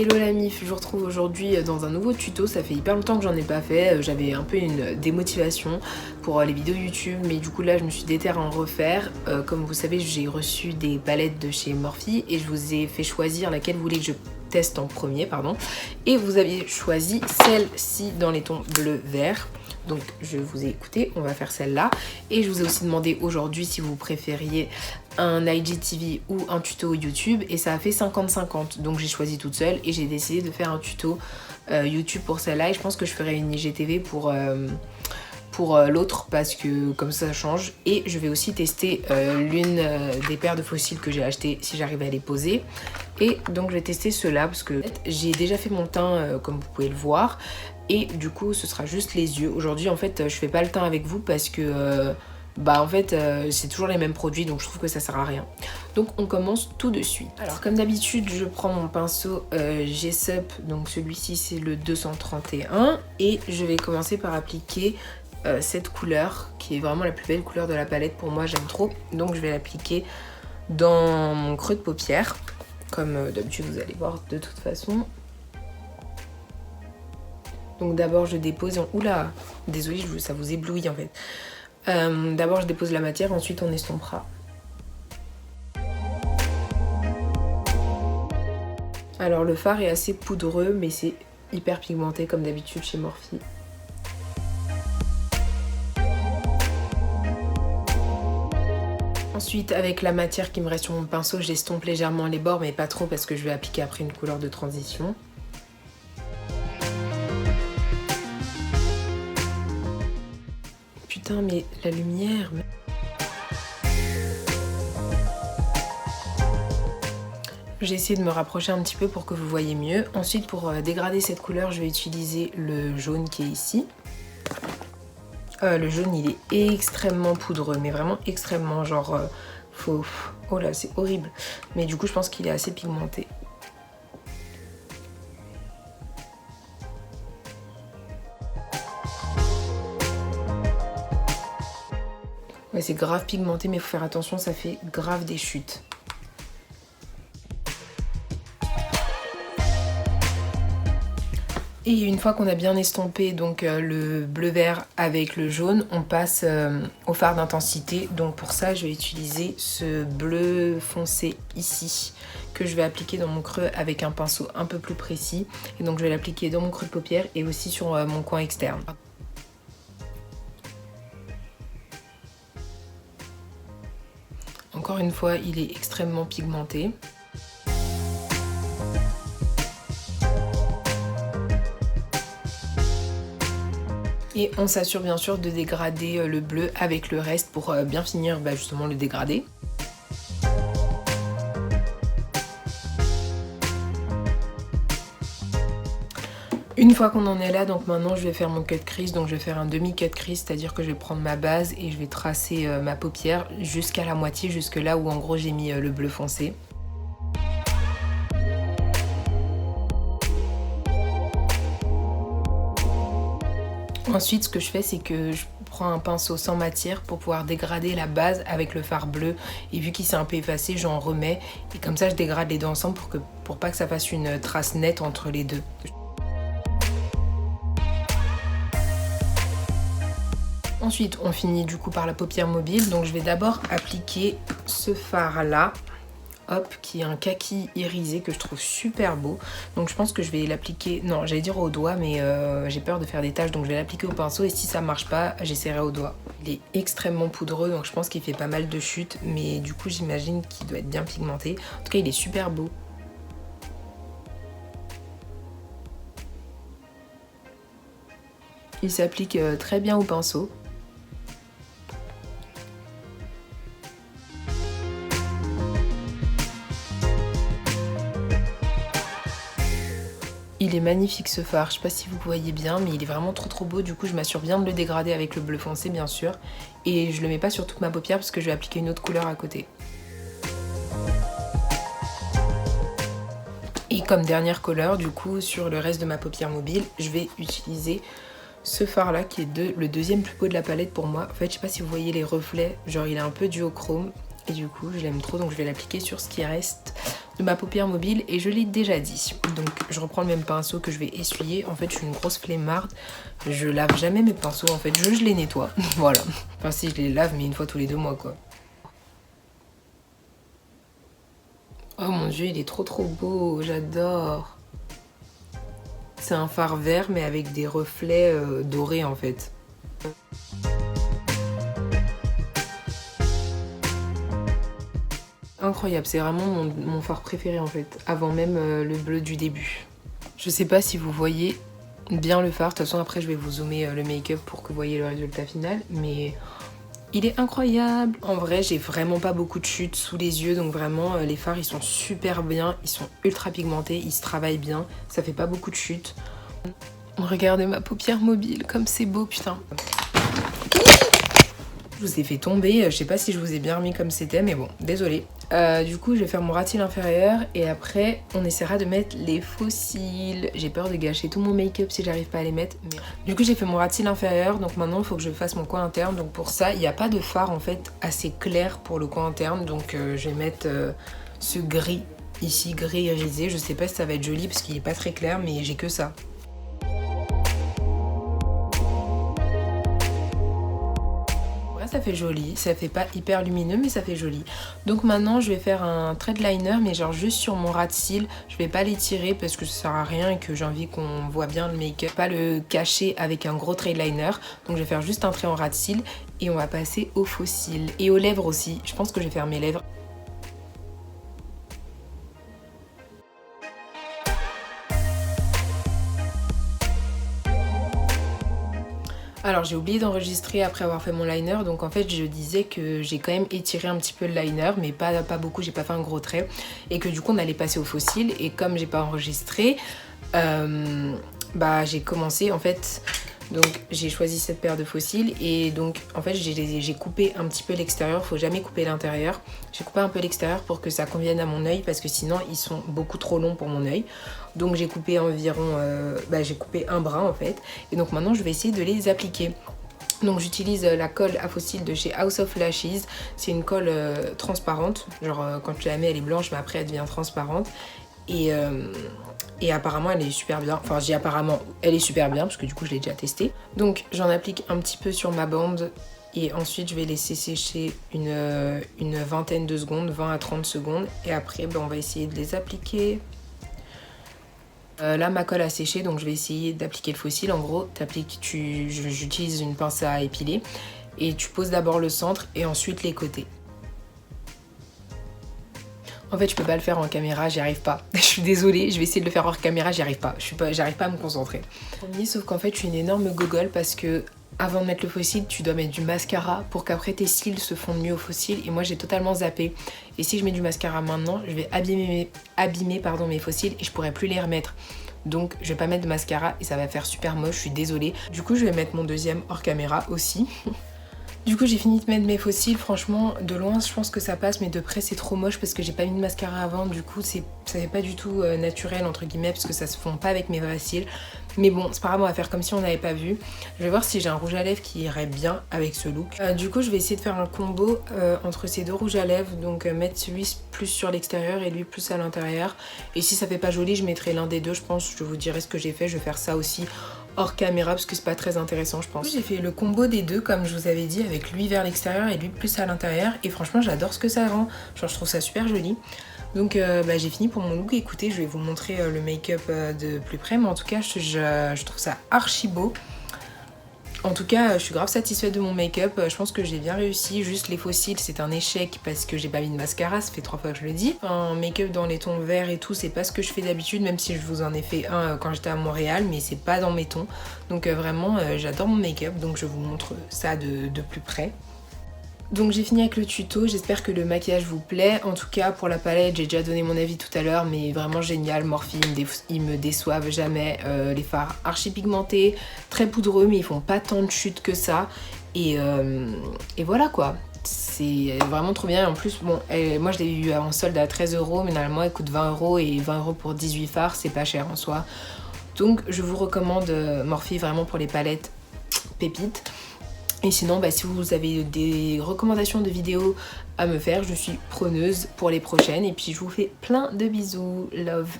Hello la mif, je vous retrouve aujourd'hui dans un nouveau tuto. Ça fait hyper longtemps que j'en ai pas fait, j'avais un peu une démotivation pour les vidéos YouTube, mais du coup là je me suis déterre à en refaire. Comme vous savez, j'ai reçu des palettes de chez Morphe et je vous ai fait choisir laquelle vous voulez que je teste en premier, pardon. Et vous aviez choisi celle-ci dans les tons bleu vert. Donc je vous ai écouté, on va faire celle-là. Et je vous ai aussi demandé aujourd'hui si vous préfériez un IGTV ou un tuto YouTube. Et ça a fait 50-50. Donc j'ai choisi toute seule et j'ai décidé de faire un tuto YouTube pour celle-là. Et je pense que je ferai une IGTV pour l'autre parce que comme ça change. Et je vais aussi tester l'une des paires de fossiles que j'ai acheté si j'arrive à les poser. Et donc je vais tester ceux-là parce que j'ai déjà fait mon teint comme vous pouvez le voir. Et du coup ce sera juste les yeux. Aujourd'hui en fait je fais pas le teint avec vous parce que c'est toujours les mêmes produits, donc je trouve que ça sert à rien. Donc on commence tout de suite. Alors comme d'habitude je prends mon pinceau Jessup, donc celui-ci c'est le 231. Et je vais commencer par appliquer cette couleur qui est vraiment la plus belle couleur de la palette pour moi, j'aime trop. Donc je vais l'appliquer dans mon creux de paupière. Comme d'habitude vous allez voir de toute façon. Donc d'abord je dépose, oula, désolée ça vous éblouit en fait. D'abord je dépose la matière, ensuite on estompera. Alors le fard est assez poudreux mais c'est hyper pigmenté comme d'habitude chez Morphe. Ensuite avec la matière qui me reste sur mon pinceau, j'estompe légèrement les bords mais pas trop parce que je vais appliquer après une couleur de transition. Putain mais la lumière... J'ai essayé de me rapprocher un petit peu pour que vous voyez mieux. Ensuite pour dégrader cette couleur, je vais utiliser le jaune qui est ici. Le jaune il est extrêmement poudreux, mais vraiment extrêmement, genre faux. Oh là c'est horrible. Mais du coup je pense qu'il est assez pigmenté. Ouais, c'est grave pigmenté mais il faut faire attention, ça fait grave des chutes. Et une fois qu'on a bien estompé donc le bleu vert avec le jaune, on passe au fard d'intensité. Donc pour ça, je vais utiliser ce bleu foncé ici que je vais appliquer dans mon creux avec un pinceau un peu plus précis. Et donc je vais l'appliquer dans mon creux de paupière et aussi sur mon coin externe. Encore une fois, il est extrêmement pigmenté. Et on s'assure bien sûr de dégrader le bleu avec le reste pour bien finir justement le dégradé. Une fois qu'on en est là, donc maintenant je vais faire mon cut crease, donc je vais faire un demi cut crease, c'est-à-dire que je vais prendre ma base et je vais tracer ma paupière jusqu'à la moitié, jusque là où en gros j'ai mis le bleu foncé. Ensuite ce que je fais c'est que je prends un pinceau sans matière pour pouvoir dégrader la base avec le fard bleu et vu qu'il s'est un peu effacé j'en remets et comme ça je dégrade les deux ensemble pour pas que ça fasse une trace nette entre les deux. Ensuite on finit du coup par la paupière mobile, donc je vais d'abord appliquer ce fard là. Hop, qui est un kaki irisé que je trouve super beau. Donc je pense que je vais l'appliquer, non j'allais dire au doigt mais j'ai peur de faire des taches donc je vais l'appliquer au pinceau et si ça marche pas j'essaierai au doigt. Il est extrêmement poudreux donc je pense qu'il fait pas mal de chutes mais du coup j'imagine qu'il doit être bien pigmenté. En tout cas il est super beau. Il s'applique très bien au pinceau. Il est magnifique ce fard, je sais pas si vous voyez bien mais il est vraiment trop beau, du coup je m'assure bien de le dégrader avec le bleu foncé bien sûr et je le mets pas sur toute ma paupière parce que je vais appliquer une autre couleur à côté. Et comme dernière couleur du coup sur le reste de ma paupière mobile, je vais utiliser ce fard là qui est le deuxième plus beau de la palette pour moi. En fait je sais pas si vous voyez les reflets, genre il est un peu duochrome et du coup je l'aime trop donc je vais l'appliquer sur ce qui reste de ma paupière mobile et je l'ai déjà dit. Donc je reprends le même pinceau que je vais essuyer. En fait je suis une grosse flemmarde, je lave jamais mes pinceaux en fait, je les nettoie. Voilà. Enfin si, je les lave mais une fois tous les 2 mois quoi. Oh mon dieu, il est trop beau, j'adore. C'est un fard vert mais avec des reflets dorés en fait. Incroyable, c'est vraiment mon fard préféré en fait, avant même le bleu du début. Je sais pas si vous voyez bien le fard, de toute façon après je vais vous zoomer le make-up pour que vous voyez le résultat final, mais il est incroyable. En vrai, j'ai vraiment pas beaucoup de chutes sous les yeux, donc vraiment les fards ils sont super bien, ils sont ultra pigmentés, ils se travaillent bien, ça fait pas beaucoup de chutes. Regardez ma paupière mobile, comme c'est beau, putain. Je vous ai fait tomber, je sais pas si je vous ai bien remis comme c'était, mais bon, désolé. Du coup, je vais faire mon ras de cils inférieur et après, on essaiera de mettre les faux cils. J'ai peur de gâcher tout mon make-up si j'arrive pas à les mettre. Mais... Du coup, j'ai fait mon ras de cils inférieur, donc maintenant, il faut que je fasse mon coin interne. Donc pour ça, il n'y a pas de fard en fait assez clair pour le coin interne. Donc je vais mettre ce gris ici, gris irisé. Je sais pas si ça va être joli parce qu'il est pas très clair, mais j'ai que ça. Ça fait joli, ça fait pas hyper lumineux mais ça fait joli. Donc maintenant je vais faire un trait de liner mais genre juste sur mon ras de cils. Je vais pas l'étirer parce que ça sert à rien et que j'ai envie qu'on voit bien le make-up. Pas le cacher avec un gros trait de liner. Donc je vais faire juste un trait en ras de cils et on va passer aux faux cils. Et aux lèvres aussi, je pense que je vais faire mes lèvres. Alors j'ai oublié d'enregistrer après avoir fait mon liner, donc en fait je disais que j'ai quand même étiré un petit peu le liner mais pas beaucoup, j'ai pas fait un gros trait et que du coup on allait passer au faux cils et comme j'ai pas enregistré j'ai commencé en fait, donc j'ai choisi cette paire de faux cils et donc en fait j'ai coupé un petit peu l'extérieur, faut jamais couper l'intérieur. J'ai coupé un peu l'extérieur pour que ça convienne à mon œil parce que sinon ils sont beaucoup trop longs pour mon œil. Donc j'ai coupé environ, j'ai coupé un brin en fait et donc maintenant je vais essayer de les appliquer. Donc j'utilise la colle à faux cils de chez House of Lashes, c'est une colle transparente, genre quand tu la mets elle est blanche mais après elle devient transparente. Et apparemment elle est super bien, enfin j'ai apparemment elle est super bien parce que du coup je l'ai déjà testé. Donc j'en applique un petit peu sur ma bande et ensuite je vais laisser sécher une vingtaine de secondes, 20 à 30 secondes et après on va essayer de les appliquer. Là ma colle a séché donc je vais essayer d'appliquer le faux cil. En gros j'utilise une pince à épiler et tu poses d'abord le centre et ensuite les côtés. En fait je peux pas le faire en caméra, j'y arrive pas. Je suis désolée, je vais essayer de le faire hors caméra, j'y arrive pas. J'arrive pas à me concentrer. Sauf qu'en fait je suis une énorme gogole parce que avant de mettre le faux cil, tu dois mettre du mascara pour qu'après tes cils se fondent mieux au faux cil et moi j'ai totalement zappé. Et si je mets du mascara maintenant, je vais abîmer mes faux cils et je pourrai plus les remettre. Donc je vais pas mettre de mascara et ça va faire super moche, je suis désolée. Du coup je vais mettre mon deuxième hors caméra aussi. Du coup j'ai fini de mettre mes faux cils, franchement de loin je pense que ça passe mais de près c'est trop moche parce que j'ai pas mis de mascara avant, du coup ça fait pas du tout naturel entre guillemets parce que ça se fond pas avec mes vrais cils. Mais bon c'est pas grave, on va faire comme si on n'avait pas vu. Je vais voir si j'ai un rouge à lèvres qui irait bien avec ce look. Du coup je vais essayer de faire un combo entre ces deux rouges à lèvres, donc mettre celui plus sur l'extérieur et lui plus à l'intérieur. Et si ça fait pas joli je mettrai l'un des deux, je pense, je vous dirai ce que j'ai fait, je vais faire ça aussi hors caméra parce que c'est pas très intéressant je pense. J'ai fait le combo des deux comme je vous avais dit, avec lui vers l'extérieur et lui plus à l'intérieur et franchement j'adore ce que ça rend, genre je trouve ça super joli. Donc j'ai fini pour mon look, écoutez je vais vous montrer le make-up de plus près mais en tout cas je trouve ça archi beau. En tout cas, je suis grave satisfaite de mon make-up, je pense que j'ai bien réussi, juste les faux cils c'est un échec parce que j'ai pas mis de mascara, ça fait 3 fois que je le dis. Un make-up dans les tons verts et tout, c'est pas ce que je fais d'habitude, même si je vous en ai fait un quand j'étais à Montréal, mais c'est pas dans mes tons. Donc vraiment, j'adore mon make-up, donc je vous montre ça de plus près. Donc j'ai fini avec le tuto, j'espère que le maquillage vous plaît. En tout cas pour la palette j'ai déjà donné mon avis tout à l'heure mais vraiment génial, Morphe ils me déçoivent jamais. Les fards archi pigmentés, très poudreux mais ils font pas tant de chutes que ça. Et voilà quoi, c'est vraiment trop bien. Et en plus bon, moi je l'ai eu en solde à 13 € mais normalement elle coûte 20 € et 20 € pour 18 fards c'est pas cher en soi. Donc je vous recommande Morphe vraiment pour les palettes pépites. Et sinon, si vous avez des recommandations de vidéos à me faire. Je suis preneuse pour les prochaines et puis je vous fais plein de bisous, love.